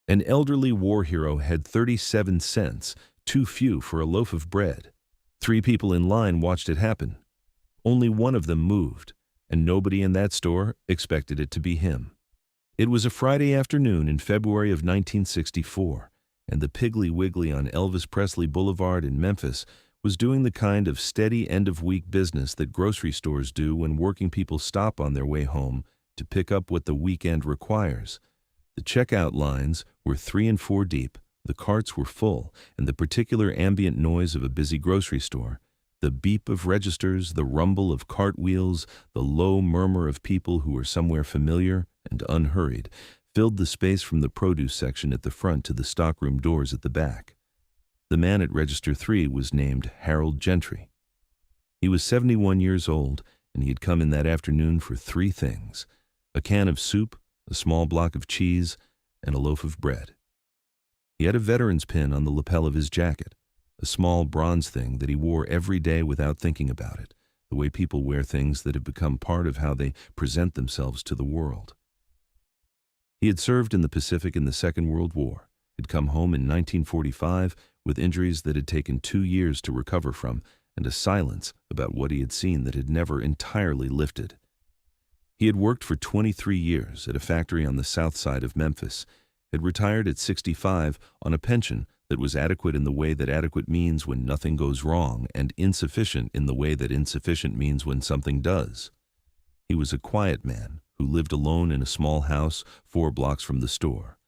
An elderly war hero had 37 cents, too few for a loaf of bread. 3 people in line watched it happen. Only one of them moved, and nobody in that store expected it to be him. It was a Friday afternoon in February of 1964, and the Piggly Wiggly on Elvis Presley Boulevard in Memphis was doing the kind of steady end-of-week business that grocery stores do when working people stop on their way home to pick up what the weekend requires. The checkout lines were 3 and 4 deep, the carts were full, and the particular ambient noise of a busy grocery store, the beep of registers, the rumble of cart wheels, the low murmur of people who were somewhere familiar and unhurried, filled the space from the produce section at the front to the stockroom doors at the back. The man at Register 3 was named Harold Gentry. He was 71 years old, and he had come in that afternoon for 3 things: a can of soup, a small block of cheese, and a loaf of bread. He had a veteran's pin on the lapel of his jacket, a small bronze thing that he wore every day without thinking about it, the way people wear things that have become part of how they present themselves to the world. He had served in the Pacific in the Second World War, had come home in 1945 with injuries that had taken 2 years to recover from, and a silence about what he had seen that had never entirely lifted. He had worked for 23 years at a factory on the south side of Memphis, had retired at 65 on a pension that was adequate in the way that adequate means when nothing goes wrong, and insufficient in the way that insufficient means when something does. He was a quiet man who lived alone in a small house 4 blocks from the store,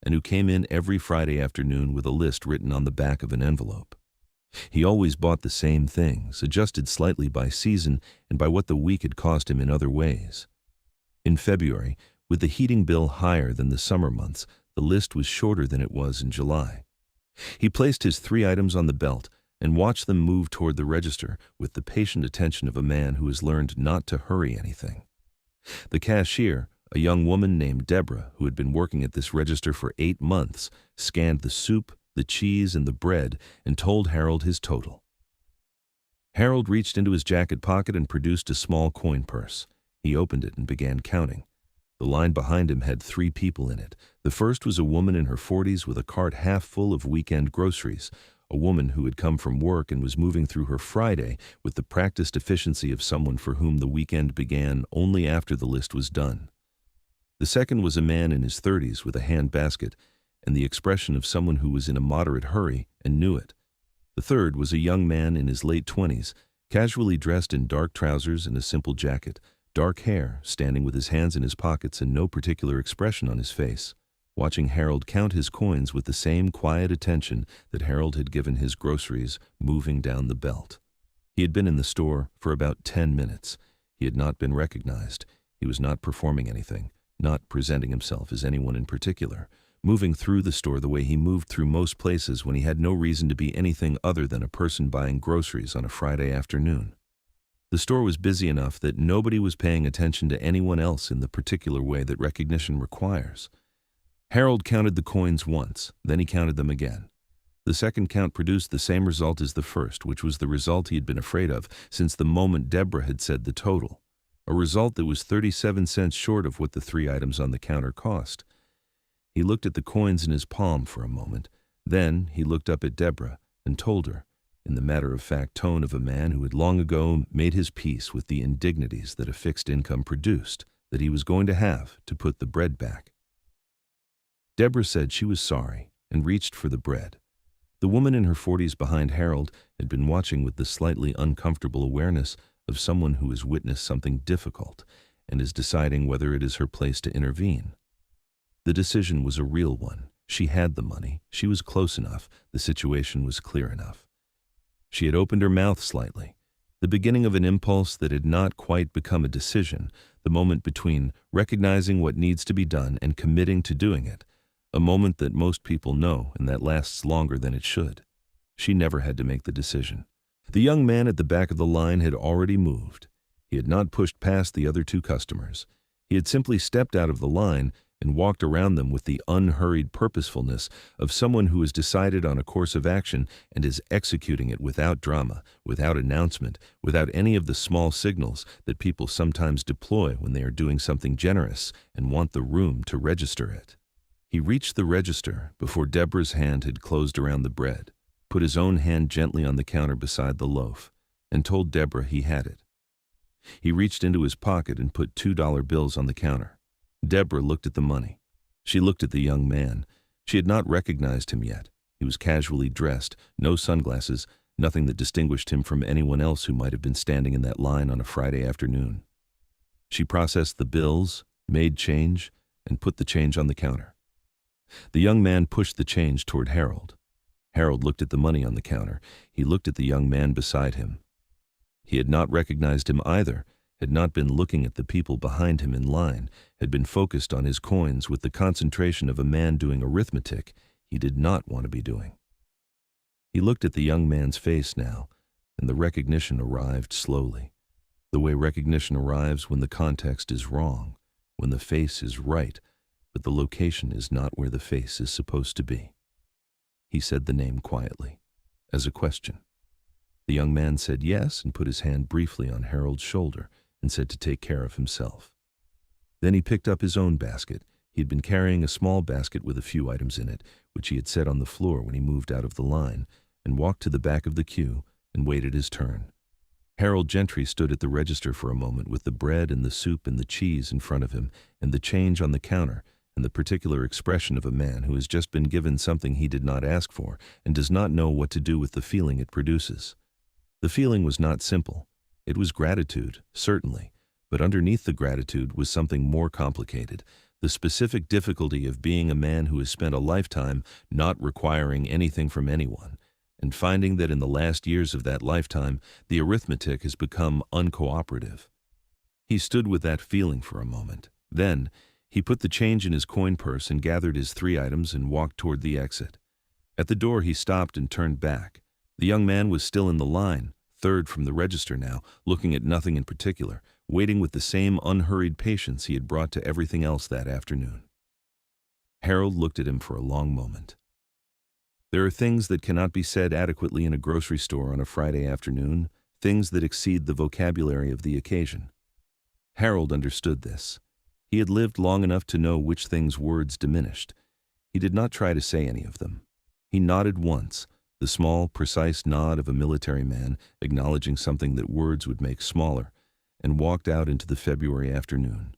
and who came in every Friday afternoon with a list written on the back of an envelope. He always bought the same things, adjusted slightly by season and by what the week had cost him in other ways. In February, with the heating bill higher than the summer months, the list was shorter than it was in July. He placed his 3 items on the belt and watched them move toward the register with the patient attention of a man who has learned not to hurry anything. The cashier, a young woman named Deborah, who had been working at this register for 8 months, scanned the soup, the cheese, and the bread and told Harold his total. Harold reached into his jacket pocket and produced a small coin purse. He opened it and began counting. The line behind him had 3 people in it. The first was a woman in her 40s with a cart half full of weekend groceries, a woman who had come from work and was moving through her Friday with the practiced efficiency of someone for whom the weekend began only after the list was done. The second was a man in his 30s with a hand basket and the expression of someone who was in a moderate hurry and knew it. The third was a young man in his late 20s, casually dressed in dark trousers and a simple jacket, dark hair, standing with his hands in his pockets and no particular expression on his face, watching Harold count his coins with the same quiet attention that Harold had given his groceries moving down the belt. He had been in the store for about 10 minutes. He had not been recognized. He was not performing anything, not presenting himself as anyone in particular, moving through the store the way he moved through most places when he had no reason to be anything other than a person buying groceries on a Friday afternoon. The store was busy enough that nobody was paying attention to anyone else in the particular way that recognition requires. Harold counted the coins once, then he counted them again. The second count produced the same result as the first, which was the result he had been afraid of since the moment Deborah had said the total, a result that was 37 cents short of what the 3 items on the counter cost. He looked at the coins in his palm for a moment. Then he looked up at Deborah and told her, in the matter-of-fact tone of a man who had long ago made his peace with the indignities that a fixed income produced, that he was going to have to put the bread back. Deborah said she was sorry and reached for the bread. The woman in her 40s behind Harold had been watching with the slightly uncomfortable awareness of someone who has witnessed something difficult and is deciding whether it is her place to intervene. The decision was a real one. She had the money. She was close enough. The situation was clear enough. She had opened her mouth slightly, the beginning of an impulse that had not quite become a decision, the moment between recognizing what needs to be done and committing to doing it, a moment that most people know and that lasts longer than it should. She never had to make the decision. The young man at the back of the line had already moved. He had not pushed past the other 2 customers. He had simply stepped out of the line and walked around them with the unhurried purposefulness of someone who has decided on a course of action and is executing it without drama, without announcement, without any of the small signals that people sometimes deploy when they are doing something generous and want the room to register it. He reached the register before Deborah's hand had closed around the bread, put his own hand gently on the counter beside the loaf, and told Deborah he had it. He reached into his pocket and put $2 bills on the counter. Deborah looked at the money. She looked at the young man. She had not recognized him yet. He was casually dressed, no sunglasses, nothing that distinguished him from anyone else who might have been standing in that line on a Friday afternoon. She processed the bills, made change, and put the change on the counter. The young man pushed the change toward Harold. Harold looked at the money on the counter. He looked at the young man beside him. He had not recognized him either, had not been looking at the people behind him in line, had been focused on his coins with the concentration of a man doing arithmetic he did not want to be doing. He looked at the young man's face now, and the recognition arrived slowly, the way recognition arrives when the context is wrong, when the face is right, but the location is not where the face is supposed to be. He said the name quietly, as a question. The young man said yes and put his hand briefly on Harold's shoulder and said to take care of himself. Then he picked up his own basket. He had been carrying a small basket with a few items in it, which he had set on the floor when he moved out of the line, and walked to the back of the queue and waited his turn. Harold Gentry stood at the register for a moment with the bread and the soup and the cheese in front of him and the change on the counter and the particular expression of a man who has just been given something he did not ask for and does not know what to do with the feeling it produces. The feeling was not simple. It was gratitude, certainly, but underneath the gratitude was something more complicated, the specific difficulty of being a man who has spent a lifetime not requiring anything from anyone, and finding that in the last years of that lifetime, the arithmetic has become uncooperative. He stood with that feeling for a moment. Then, he put the change in his coin purse and gathered his 3 items and walked toward the exit. At the door he stopped and turned back. The young man was still in the line, third from the register now, looking at nothing in particular, waiting with the same unhurried patience he had brought to everything else that afternoon. Harold looked at him for a long moment. There are things that cannot be said adequately in a grocery store on a Friday afternoon, things that exceed the vocabulary of the occasion. Harold understood this. He had lived long enough to know which things words diminished. He did not try to say any of them. He nodded once, the small, precise nod of a military man acknowledging something that words would make smaller, and walked out into the February afternoon.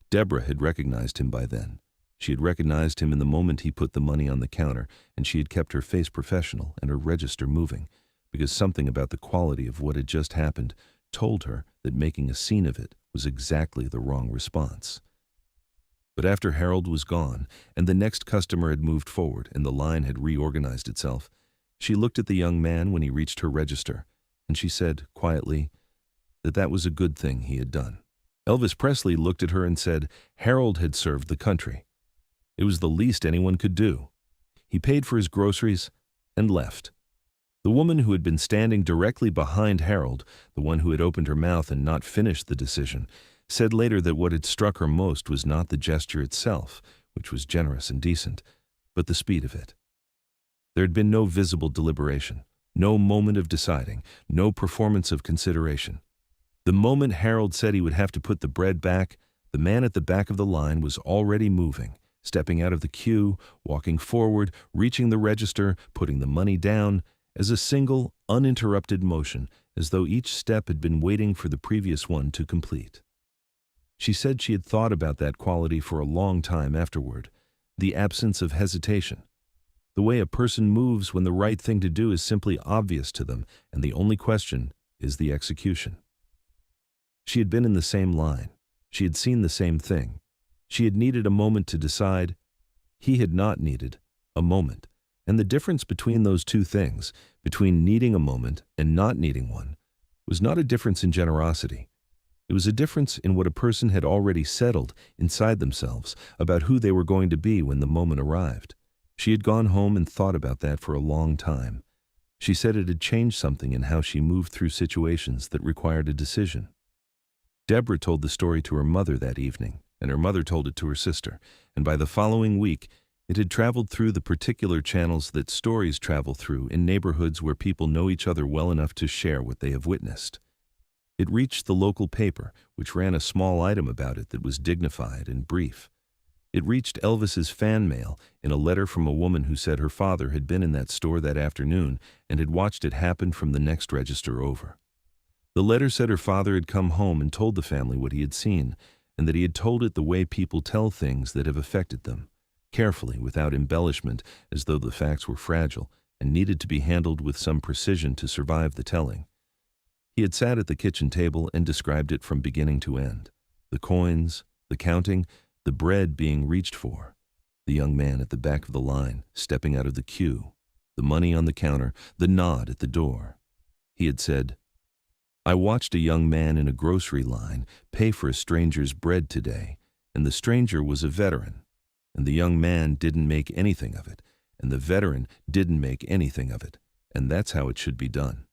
Deborah had recognized him by then. She had recognized him in the moment he put the money on the counter, and she had kept her face professional and her register moving, because something about the quality of what had just happened told her that making a scene of it was exactly the wrong response. But after Harold was gone, and the next customer had moved forward and the line had reorganized itself, she looked at the young man when he reached her register, and she said, quietly, that was a good thing he had done. Elvis Presley looked at her and said Harold had served the country. It was the least anyone could do. He paid for his groceries and left. The woman who had been standing directly behind Harold, the one who had opened her mouth and not finished the decision, said later that what had struck her most was not the gesture itself, which was generous and decent, but the speed of it. There had been no visible deliberation, no moment of deciding, no performance of consideration. The moment Harold said he would have to put the bread back, the man at the back of the line was already moving, stepping out of the queue, walking forward, reaching the register, putting the money down, as a single, uninterrupted motion, as though each step had been waiting for the previous one to complete. She said she had thought about that quality for a long time afterward, the absence of hesitation. The way a person moves when the right thing to do is simply obvious to them, and the only question is the execution. She had been in the same line. She had seen the same thing. She had needed a moment to decide. He had not needed a moment. And the difference between those two things, between needing a moment and not needing one, was not a difference in generosity. It was a difference in what a person had already settled inside themselves about who they were going to be when the moment arrived. She had gone home and thought about that for a long time. She said it had changed something in how she moved through situations that required a decision. Deborah told the story to her mother that evening, and her mother told it to her sister, and by the following week, it had traveled through the particular channels that stories travel through in neighborhoods where people know each other well enough to share what they have witnessed. It reached the local paper, which ran a small item about it that was dignified and brief. It reached Elvis's fan mail in a letter from a woman who said her father had been in that store that afternoon and had watched it happen from the next register over. The letter said her father had come home and told the family what he had seen, and that he had told it the way people tell things that have affected them, carefully, without embellishment, as though the facts were fragile and needed to be handled with some precision to survive the telling. He had sat at the kitchen table and described it from beginning to end. The coins, the counting, the bread being reached for, the young man at the back of the line stepping out of the queue, the money on the counter, the nod at the door. He had said, "I watched a young man in a grocery line pay for a stranger's bread today, and the stranger was a veteran, and the young man didn't make anything of it, and the veteran didn't make anything of it, and that's how it should be done."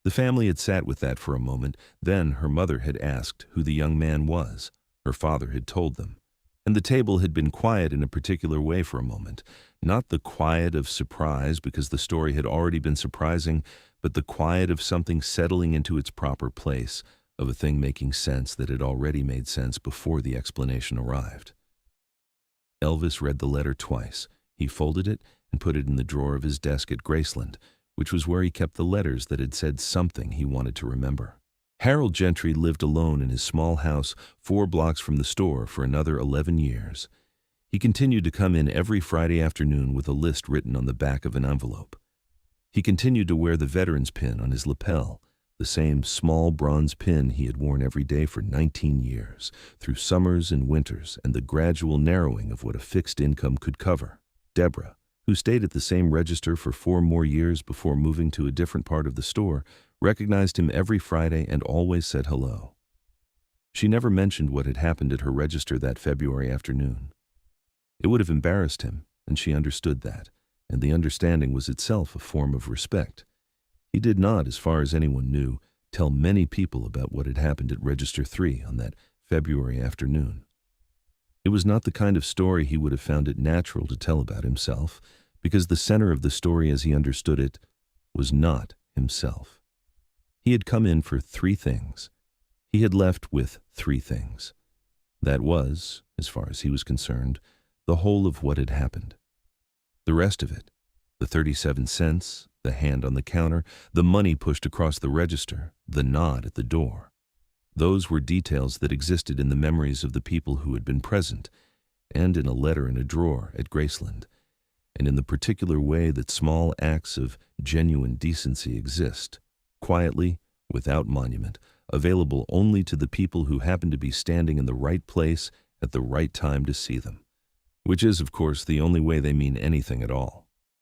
The family had sat with that for a moment. Then her mother had asked who the young man was. Her father had told them. And the table had been quiet in a particular way for a moment. Not the quiet of surprise because the story had already been surprising, but the quiet of something settling into its proper place, of a thing making sense that had already made sense before the explanation arrived. Elvis read the letter twice. He folded it and put it in the drawer of his desk at Graceland, which was where he kept the letters that had said something he wanted to remember. Harold Gentry lived alone in his small house 4 blocks from the store for another 11 years. He continued to come in every Friday afternoon with a list written on the back of an envelope. He continued to wear the veteran's pin on his lapel, the same small bronze pin he had worn every day for 19 years, through summers and winters and the gradual narrowing of what a fixed income could cover. Deborah, who stayed at the same register for 4 more years before moving to a different part of the store, recognized him every Friday and always said hello. She never mentioned what had happened at her register that February afternoon. It would have embarrassed him, and she understood that, and the understanding was itself a form of respect. He did not, as far as anyone knew, tell many people about what had happened at Register 3 on that February afternoon. It was not the kind of story he would have found it natural to tell about himself, because the center of the story as he understood it was not himself. He had come in for 3 things. He had left with 3 things. That was, as far as he was concerned, the whole of what had happened. The rest of it, the 37 cents, the hand on the counter, the money pushed across the register, the nod at the door, those were details that existed in the memories of the people who had been present, and in a letter in a drawer at Graceland, and in the particular way that small acts of genuine decency exist, quietly, without monument, available only to the people who happen to be standing in the right place at the right time to see them, which is, of course, the only way they mean anything at all.